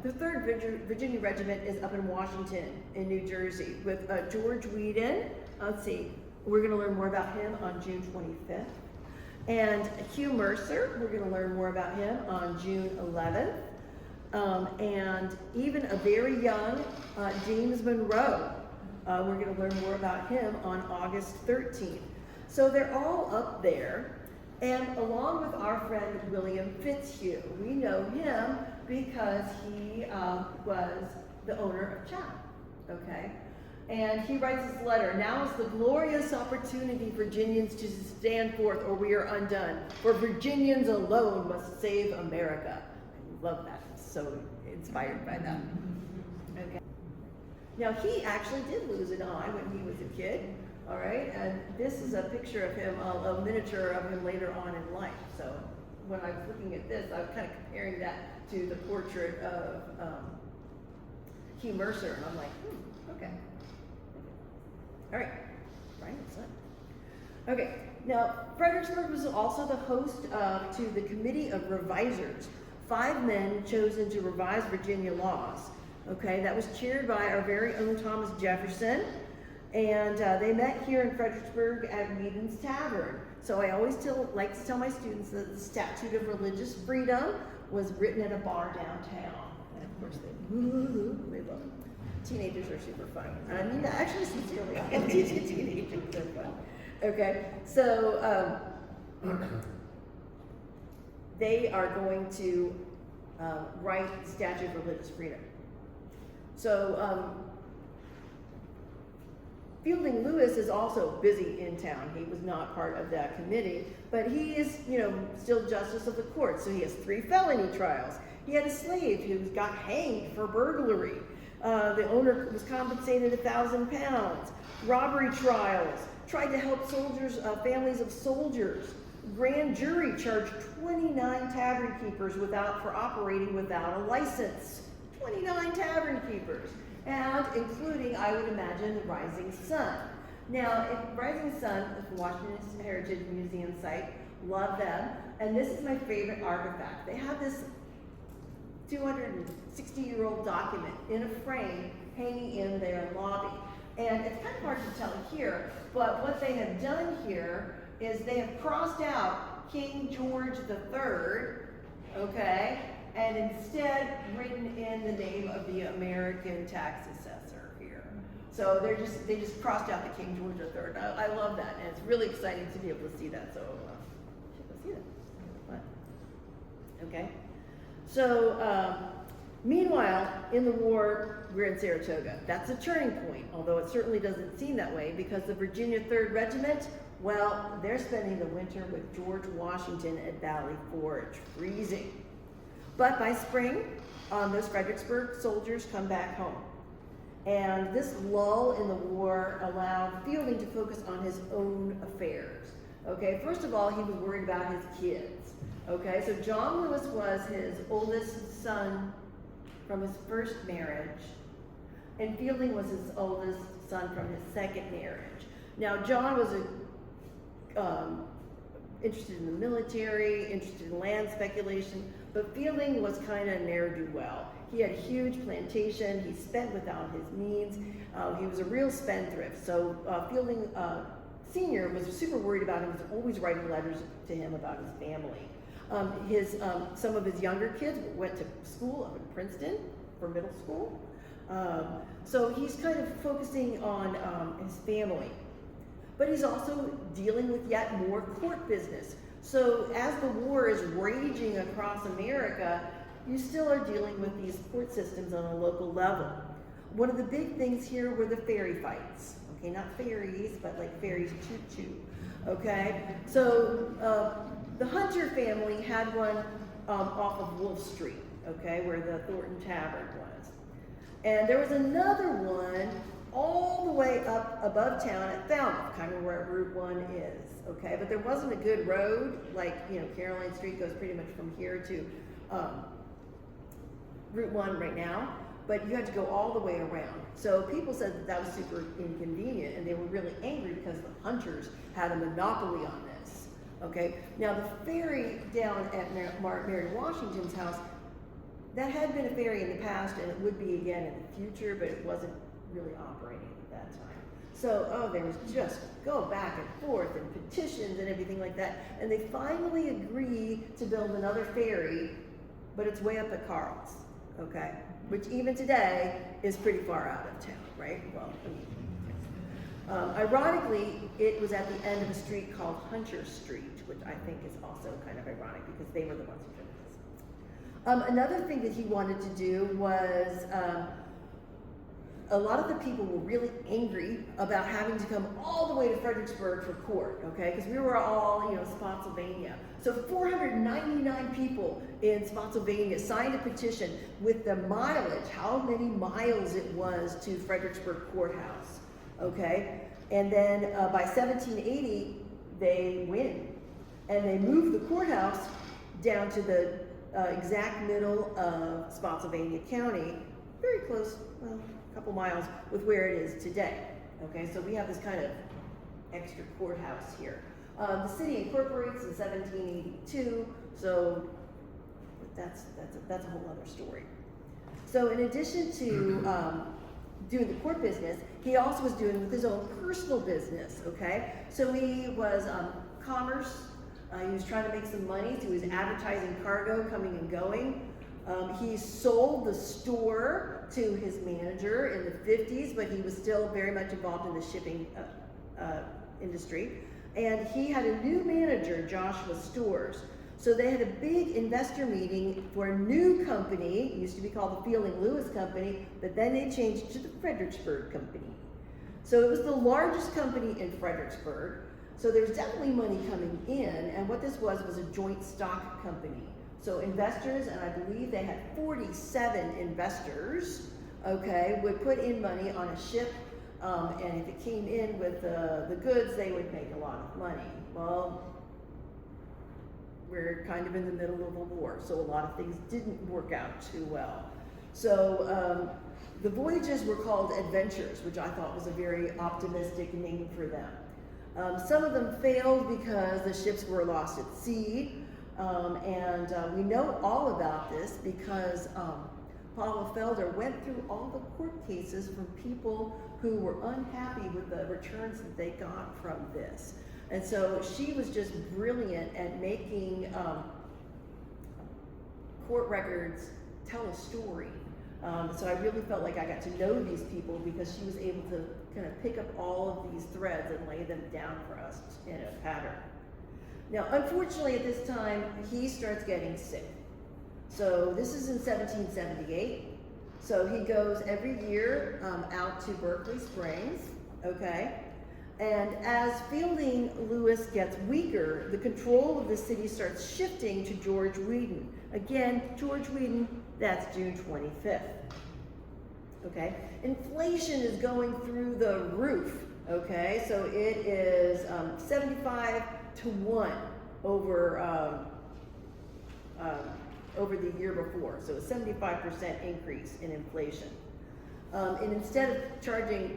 B: the 3rd Virginia Regiment is up in Washington in New Jersey with George Whedon. Let's see. We're going to learn more about him on June 25th. And Hugh Mercer, we're going to learn more about him on June 11th. And even a very young James Monroe, we're going to learn more about him on August 13th. So they're all up there. And along with our friend William Fitzhugh, we know him because he was the owner of Chow, okay? And he writes this letter, "Now is the glorious opportunity for Virginians to stand forth or we are undone. For Virginians alone must save America." I love that. I'm so inspired by that. Okay. Now he actually did lose an eye when he was a kid. All right, and this is a picture of him, a miniature of him later on in life. So when I was looking at this, I was kind of comparing that to the portrait of Hugh Mercer, and I'm like, okay. All right, Brian, son. Okay, now Fredericksburg was also the host to the Committee of Revisers, 5 men chosen to revise Virginia laws. Okay, that was chaired by our very own Thomas Jefferson, and they met here in Fredericksburg at Whedon's Tavern. So I always like to tell my students that the Statute of Religious Freedom was written at a bar downtown. And of course they love it. Teenagers are super fun. And I mean that actually sincerely. I love teenagers, they're fun. Okay, so they are going to write the Statute of Religious Freedom. So Fielding Lewis is also busy in town. He was not part of that committee, but he is, still justice of the court. So he has 3 felony trials. He had a slave who got hanged for burglary. The owner was compensated £1,000. Robbery trials. Tried to help soldiers, families of soldiers. Grand jury charged 29 tavern keepers for operating without a license. 29 tavern keepers. And including, I would imagine, the Rising Sun. Now, Rising Sun is the Washington Heritage Museum site. Love them. And this is my favorite artifact. They have this 260-year-old document in a frame hanging in their lobby. And it's kind of hard to tell here, but what they have done here is they have crossed out King George III, okay, and instead written in the name of the American tax assessor here. So they just crossed out the King George III. I love that, and it's really exciting to be able to see that. So should go see that. Fun. Okay. So meanwhile, in the war, we're in Saratoga. That's a turning point, although it certainly doesn't seem that way because the Virginia 3rd Regiment, well, they're spending the winter with George Washington at Valley Forge, freezing. But by spring, those Fredericksburg soldiers come back home. And this lull in the war allowed Fielding to focus on his own affairs. Okay, first of all, he was worried about his kids. Okay, so John Lewis was his oldest son from his first marriage, and Fielding was his oldest son from his second marriage. Now, John was interested in the military, interested in land speculation, but Fielding was kind of ne'er-do-well. He had a huge plantation, he spent without his means, he was a real spendthrift. So Fielding Sr. was super worried about him, was always writing letters to him about his family. Some of his younger kids went to school up in Princeton for middle school. So he's kind of focusing on his family. But he's also dealing with yet more court business. So as the war is raging across America, you still are dealing with these court systems on a local level. One of the big things here were the ferry fights. Okay, not ferries, but like ferries choo-choo. Okay, so the Hunter family had one off of Wolf Street, okay, where the Thornton Tavern was. And there was another one all the way up above town at Falmouth, kind of where Route 1 is, okay? But there wasn't a good road, like, Caroline Street goes pretty much from here to Route 1 right now, but you had to go all the way around. So people said that was super inconvenient, and they were really angry because the Hunters had a monopoly on this, okay? Now, the ferry down at Mary Washington's house, that had been a ferry in the past, and it would be again in the future, but it wasn't really operating at that time. So, there was just go back and forth and petitions and everything like that. And they finally agreed to build another ferry, but it's way up at Carl's, okay? Which even today is pretty far out of town, right? Well, ironically, it was at the end of a street called Hunter Street, which I think is also kind of ironic because they were the ones who did this. Another thing that he wanted to do was a lot of the people were really angry about having to come all the way to Fredericksburg for court, okay? Because we were all, Spotsylvania. So 499 people in Spotsylvania signed a petition with the mileage, how many miles it was to Fredericksburg Courthouse, okay? And then by 1780, they win. And they move the courthouse down to the exact middle of Spotsylvania County, very close, well, a couple miles with where it is today. Okay, so we have this kind of extra courthouse here. The city incorporates in 1782, so that's a whole other story. So in addition to doing the court business, he also was doing his own personal business, okay? So he was commerce. He was trying to make some money, so he was advertising cargo coming and going. He sold the store to his manager in the 50s, but he was still very much involved in the shipping industry. And he had a new manager, Joshua Stores. So they had a big investor meeting for a new company. It used to be called the Fielding Lewis Company, but then they changed to the Fredericksburg Company. So it was the largest company in Fredericksburg. So there was definitely money coming in, and what this was a joint stock company. So investors, and I believe they had 47 investors, okay, would put in money on a ship, and if it came in with the goods, they would make a lot of money. Well, we're kind of in the middle of a war, so a lot of things didn't work out too well. So the voyages were called adventures, which I thought was a very optimistic name for them. Some of them failed because the ships were lost at sea, and we know all about this because Paula Felder went through all the court cases from people who were unhappy with the returns that they got from this. And so she was just brilliant at making court records tell a story. So I really felt like I got to know these people because she was able to kind of pick up all of these threads and lay them down for us in a pattern. Now, unfortunately, at this time, he starts getting sick. So this is in 1778. So he goes every year out to Berkeley Springs, okay? And as Fielding Lewis gets weaker, the control of the city starts shifting to George Whedon. Again, George Whedon, that's June 25th. Okay? Inflation is going through the roof. Okay? So it is 75 to 1 over the year before. So a 75% increase in inflation. And instead of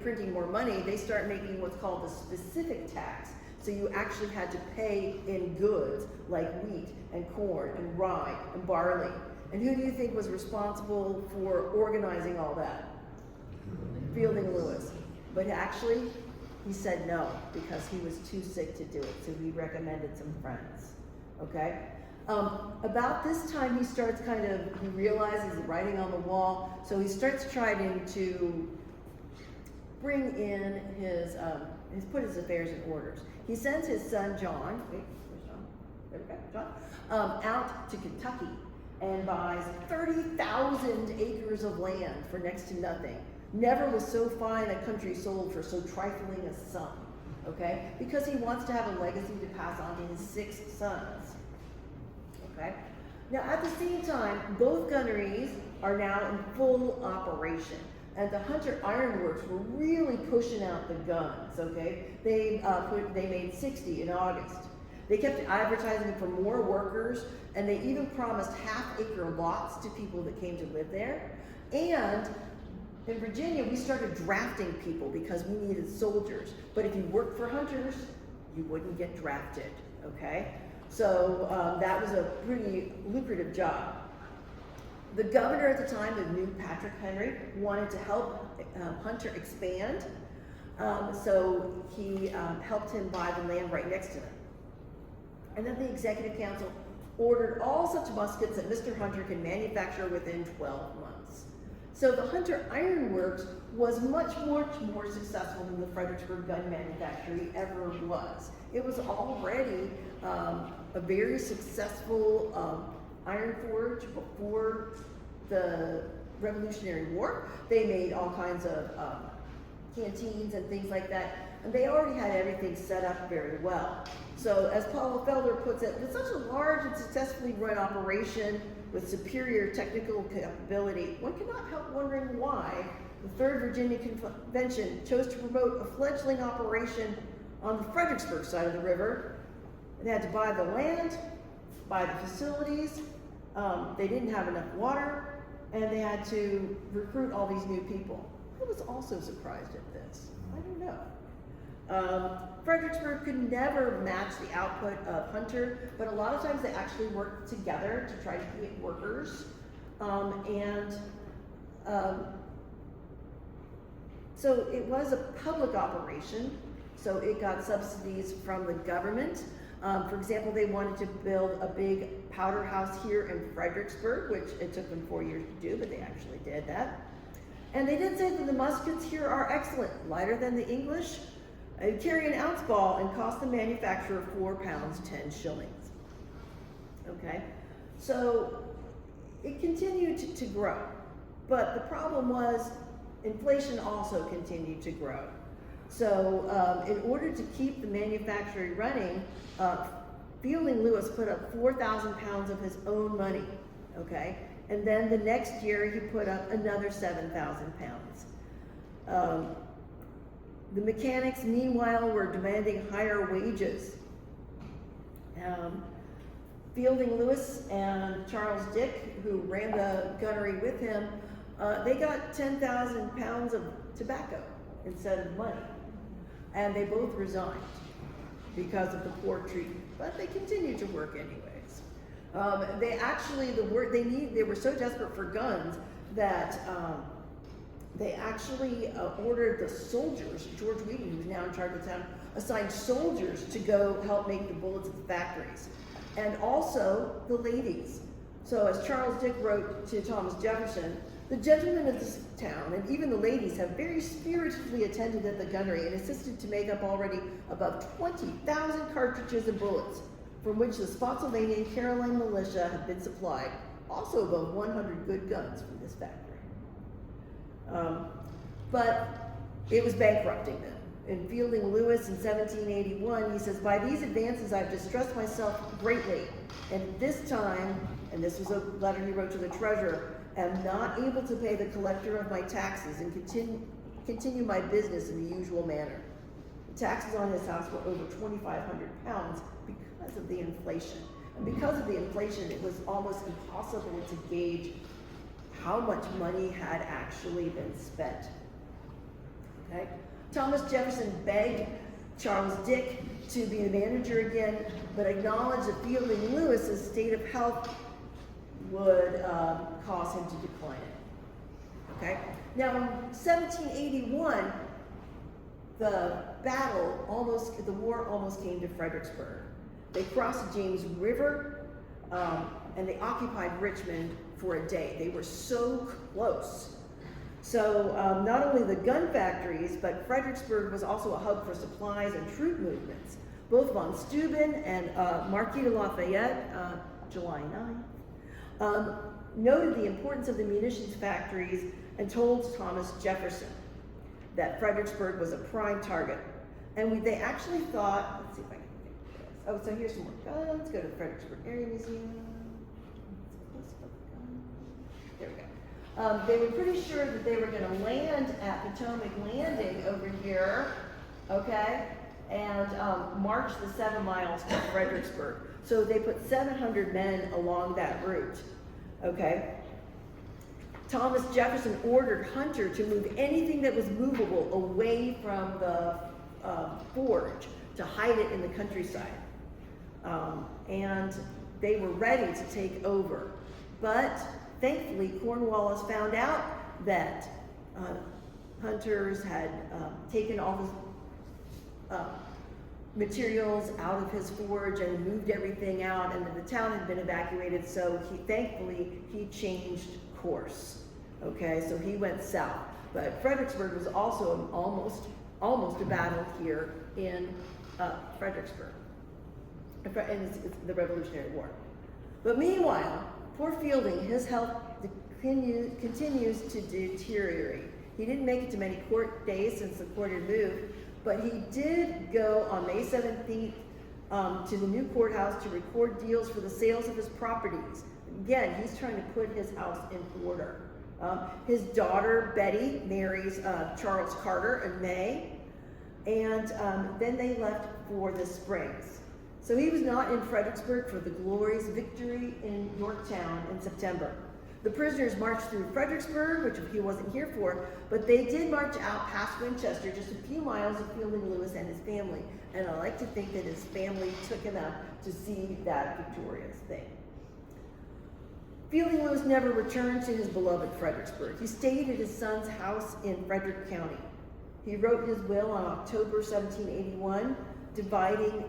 B: printing more money, they start making what's called the specific tax. So you actually had to pay in goods like wheat and corn and rye and barley. And who do you think was responsible for organizing all that? Fielding Lewis. But actually, he said no because he was too sick to do it. So he recommended some friends. Okay? About this time, he realizes the writing on the wall, so he starts trying to bring in put his affairs in orders. He sends his son John, where's John? There we go, John, out to Kentucky and buys 30,000 acres of land for next to nothing. Never was so fine a country sold for so trifling a sum, okay? Because he wants to have a legacy to pass on to his 6 sons. Okay. Now, at the same time, both gunneries are now in full operation, and the Hunter Iron Works were really pushing out the guns. Okay, they made 60 in August. They kept advertising for more workers, and they even promised half-acre lots to people that came to live there. And in Virginia, we started drafting people because we needed soldiers. But if you worked for hunters, you wouldn't get drafted. Okay. So that was a pretty lucrative job. The governor at the time, the new Patrick Henry, wanted to help Hunter expand. So he helped him buy the land right next to them. And then the executive council ordered all such muskets that Mr. Hunter can manufacture within 12 months. So the Hunter Iron Works was much more successful than the Fredericksburg gun manufactory ever was. It was already a very successful iron forge before the Revolutionary War. They made all kinds of canteens and things like that, and they already had everything set up very well. So as Paula Felder puts it, with such a large and successfully run operation with superior technical capability, one cannot help wondering why the 3rd Virginia Convention chose to promote a fledgling operation on the Fredericksburg side of the river. They had to buy the land, buy the facilities, they didn't have enough water, and they had to recruit all these new people. I was also surprised at this. I don't know. Fredericksburg could never match the output of Hunter, but a lot of times they actually worked together to try to create workers. So it was a public operation, so it got subsidies from the government. For example, they wanted to build a big powder house here in Fredericksburg, which it took them 4 years to do, but they actually did that. And they did say that the muskets here are excellent, lighter than the English, carry an ounce ball and cost the manufacturer 4 pounds, 10 shillings. Okay, so it continued to grow, but the problem was inflation also continued to grow. So in order to keep the manufacturing running, Fielding Lewis put up 4,000 pounds of his own money, okay? And then the next year he put up another 7,000 pounds. The mechanics, meanwhile, were demanding higher wages. Fielding Lewis and Charles Dick, who ran the gunnery with him, they got 10,000 pounds of tobacco instead of money. And they both resigned because of the poor treatment, but they continued to work anyways. They actually, they were so desperate for guns that they actually ordered the soldiers, George Wheaton, who's now in charge of the town, assigned soldiers to go help make the bullets at the factories. And also the ladies. So as Charles Dick wrote to Thomas Jefferson, the gentlemen of this town and even the ladies have very spiritedly attended at the gunnery and assisted to make up already above 20,000 cartridges and bullets, from which the Spotsylvania and Caroline militia have been supplied, also above 100 good guns from this factory. But it was bankrupting them. In Fielding Lewis in 1781, he says, "By these advances I've distressed myself greatly, and at this time," and this was a letter he wrote to the treasurer, "am not able to pay the collector of my taxes and continue my business in the usual manner." The taxes on his house were over 2,500 pounds because of the inflation. And because of the inflation, it was almost impossible to gauge how much money had actually been spent. Okay? Thomas Jefferson begged Charles Dick to be the manager again, but acknowledged that Fielding Lewis's state of health would cause him to decline it. Okay? Now in 1781, the war almost came to Fredericksburg. They crossed the James River, and they occupied Richmond for a day. They were so close. So not only the gun factories, but Fredericksburg was also a hub for supplies and troop movements. Both von Steuben and Marquis de Lafayette, July 9th, noted the importance of the munitions factories and told Thomas Jefferson that Fredericksburg was a prime target. And they actually thought, let's see if I can get this. Oh, so here's some more guns. Go to the Fredericksburg Area Museum. There we go. They were pretty sure that they were going to land at Potomac Landing over here, okay, and march the 7 miles to Fredericksburg. So they put 700 men along that route, okay. Thomas Jefferson ordered Hunter to move anything that was movable away from the forge to hide it in the countryside. And they were ready to take over. But thankfully, Cornwallis found out that hunters had taken all his materials out of his forge and moved everything out, and the town had been evacuated, so thankfully he changed course. Okay, so he went south. But Fredericksburg was also almost a battle here in Fredericksburg, in the Revolutionary War. But meanwhile, poor Fielding, his health continues to deteriorate. He didn't make it to many court days since the court had moved, but he did go on May 17th to the new courthouse to record deals for the sales of his properties. Again, he's trying to put his house in order, His daughter, Betty, marries Charles Carter in May, and then they left for the Springs. So he was not in Fredericksburg for the glorious victory in Yorktown in September. The prisoners marched through Fredericksburg, which he wasn't here for, but they did march out past Winchester, just a few miles of Fielding Lewis and his family. And I like to think that his family took him out to see that victorious thing. Fielding Lewis never returned to his beloved Fredericksburg. He stayed at his son's house in Frederick County. He wrote his will on October 1781, dividing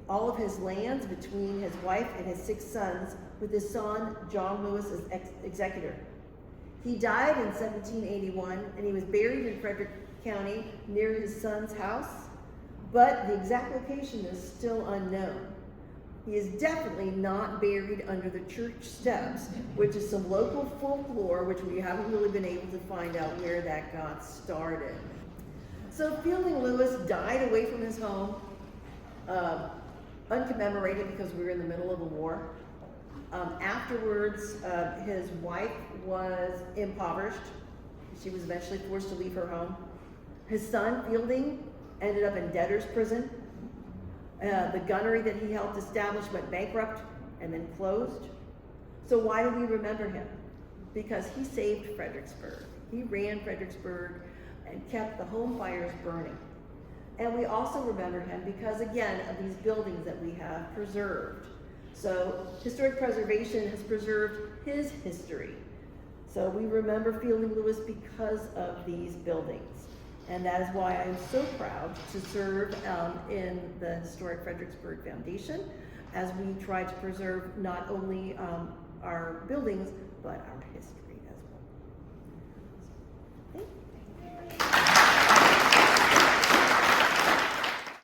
B: all of his lands between his wife and his 6 sons, with his son John Lewis as executor. He died in 1781, and he was buried in Frederick County near his son's house, but the exact location is still unknown. He is definitely not buried under the church steps, which is some local folklore, which we haven't really been able to find out where that got started. So Fielding Lewis died away from his home, uncommemorated because we were in the middle of a war. Afterwards, his wife was impoverished. She was eventually forced to leave her home. His son, Fielding, ended up in debtor's prison. The gunnery that he helped establish went bankrupt and then closed. So why do we remember him? Because he saved Fredericksburg. He ran Fredericksburg and kept the home fires burning. And we also remember him because, again, of these buildings that we have preserved. So historic preservation has preserved his history. So we remember Fielding Lewis because of these buildings. And that is why I'm so proud to serve in the Historic Fredericksburg Foundation as we try to preserve not only our buildings, but our history.